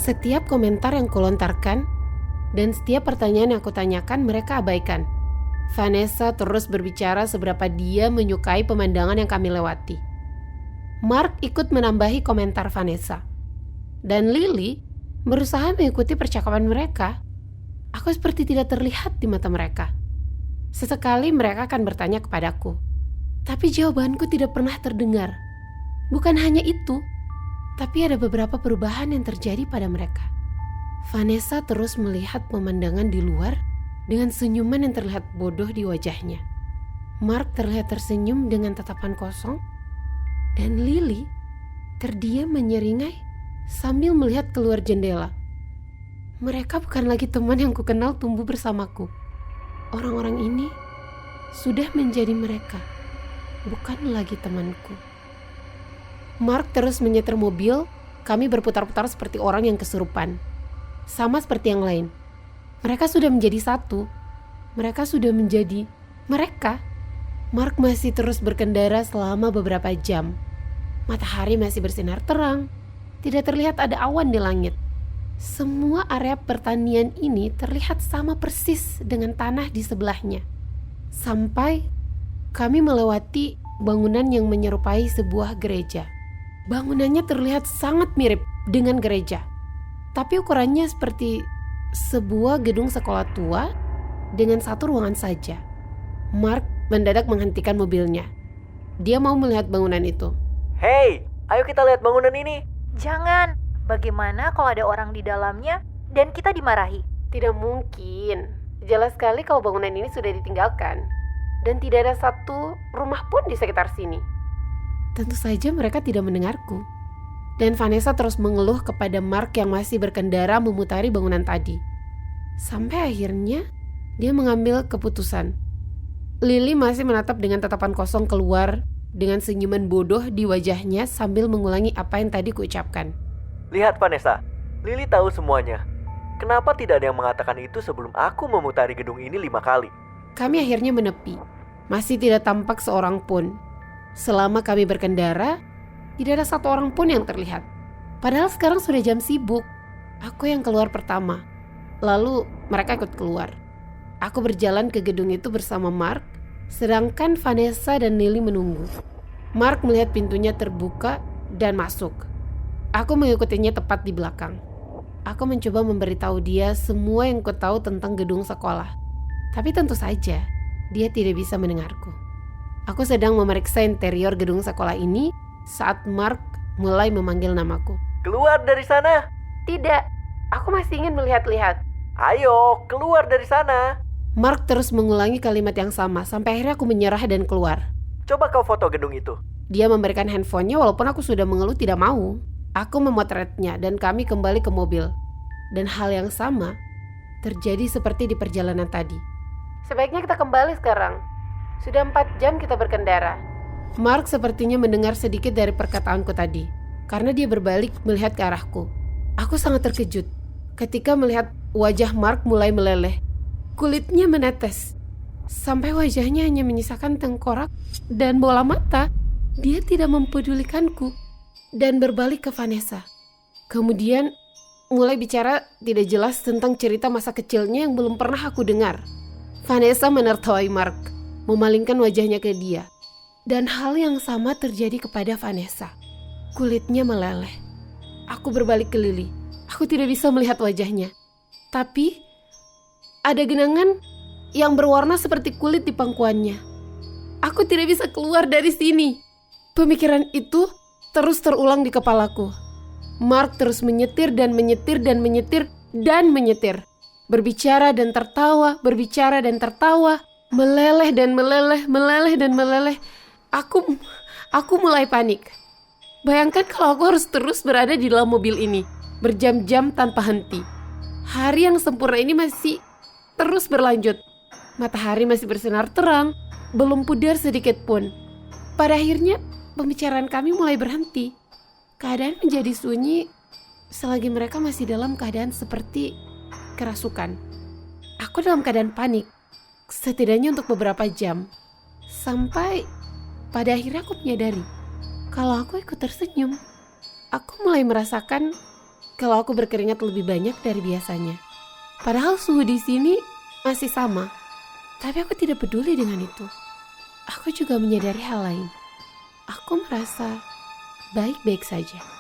Setiap komentar yang kulontarkan dan setiap pertanyaan yang aku tanyakan mereka abaikan. Vanessa terus berbicara seberapa dia menyukai pemandangan yang kami lewati. Mark ikut menambahi komentar Vanessa. Dan Lily berusaha mengikuti percakapan mereka. Aku seperti tidak terlihat di mata mereka. Sesekali mereka akan bertanya kepadaku, tapi jawabanku tidak pernah terdengar. Bukan hanya itu, tapi ada beberapa perubahan yang terjadi pada mereka. Vanessa terus melihat pemandangan di luar dengan senyuman yang terlihat bodoh di wajahnya. Mark terlihat tersenyum dengan tatapan kosong, dan Lily terdiam menyeringai sambil melihat keluar jendela. Mereka bukan lagi teman yang kukenal tumbuh bersamaku. Orang-orang ini sudah menjadi mereka, bukan lagi temanku. Mark terus menyetir mobil, kami berputar-putar seperti orang yang kesurupan. Sama seperti yang lain. Mereka sudah menjadi satu. Mereka sudah menjadi mereka. Mark masih terus berkendara selama beberapa jam. Matahari masih bersinar terang. Tidak terlihat ada awan di langit. Semua area pertanian ini terlihat sama persis dengan tanah di sebelahnya. Sampai kami melewati bangunan yang menyerupai sebuah gereja. Bangunannya terlihat sangat mirip dengan gereja. Tapi ukurannya seperti sebuah gedung sekolah tua dengan satu ruangan saja. Mark mendadak menghentikan mobilnya. Dia mau melihat bangunan itu. Hei, ayo kita lihat bangunan ini. Jangan, bagaimana kalau ada orang di dalamnya dan kita dimarahi? Tidak mungkin. Jelas sekali kalau bangunan ini sudah ditinggalkan. Dan tidak ada satu rumah pun di sekitar sini. Tentu saja mereka tidak mendengarku. Dan Vanessa terus mengeluh kepada Mark yang masih berkendara memutari bangunan tadi. Sampai akhirnya dia mengambil keputusan. Lily masih menatap dengan tatapan kosong keluar dengan senyuman bodoh di wajahnya sambil mengulangi apa yang tadi kuucapkan. Lihat Vanessa, Lily tahu semuanya. Kenapa tidak ada yang mengatakan itu sebelum aku memutari gedung ini 5 kali? Kami akhirnya menepi. Masih tidak tampak seorang pun. Selama kami berkendara, tidak ada satu orang pun yang terlihat. Padahal sekarang sudah jam sibuk. Aku yang keluar pertama. Lalu mereka ikut keluar. Aku berjalan ke gedung itu bersama Mark, sedangkan Vanessa dan Lily menunggu. Mark melihat pintunya terbuka dan masuk. Aku mengikutinya tepat di belakang. Aku mencoba memberitahu dia semua yang kutahu tentang gedung sekolah. Tapi tentu saja, dia tidak bisa mendengarku. Aku sedang memeriksa interior gedung sekolah ini saat Mark mulai memanggil namaku. Keluar dari sana. Tidak, aku masih ingin melihat-lihat. Ayo, keluar dari sana. Mark terus mengulangi kalimat yang sama sampai akhirnya aku menyerah dan keluar. Coba kau foto gedung itu. Dia memberikan handphonenya walaupun aku sudah mengeluh tidak mau. Aku memotretnya dan kami kembali ke mobil. Dan hal yang sama terjadi seperti di perjalanan tadi. Sebaiknya kita kembali sekarang. Sudah 4 jam kita berkendara. Mark sepertinya mendengar sedikit dari perkataanku tadi, karena dia berbalik melihat ke arahku. Aku sangat terkejut ketika melihat wajah Mark mulai meleleh. Kulitnya menetes, sampai wajahnya hanya menyisakan tengkorak dan bola mata. Dia tidak mempedulikanku dan berbalik ke Vanessa. Kemudian mulai bicara tidak jelas tentang cerita masa kecilnya yang belum pernah aku dengar. Vanessa menertawai Mark, memalingkan wajahnya ke dia. Dan hal yang sama terjadi kepada Vanessa. Kulitnya meleleh. Aku berbalik ke Lily. Aku tidak bisa melihat wajahnya. Tapi ada genangan yang berwarna seperti kulit di pangkuannya. Aku tidak bisa keluar dari sini. Pemikiran itu terus terulang di kepalaku. Mark terus menyetir dan menyetir dan menyetir dan menyetir. Berbicara dan tertawa, berbicara dan tertawa. Meleleh dan meleleh, meleleh dan meleleh. Aku mulai panik. Bayangkan kalau aku harus terus berada di dalam mobil ini berjam-jam tanpa henti. Hari yang sempurna ini masih terus berlanjut. Matahari masih bersinar terang, belum pudar sedikit pun. Pada akhirnya pembicaraan kami mulai berhenti. Keadaan menjadi sunyi selagi mereka masih dalam keadaan seperti kerasukan. Aku dalam keadaan panik, setidaknya untuk beberapa jam. Sampai pada akhirnya aku menyadari kalau aku ikut tersenyum. Aku mulai merasakan kalau aku berkeringat lebih banyak dari biasanya. Padahal suhu di sini masih sama. Tapi aku tidak peduli dengan itu. Aku juga menyadari hal lain. Aku merasa baik-baik saja.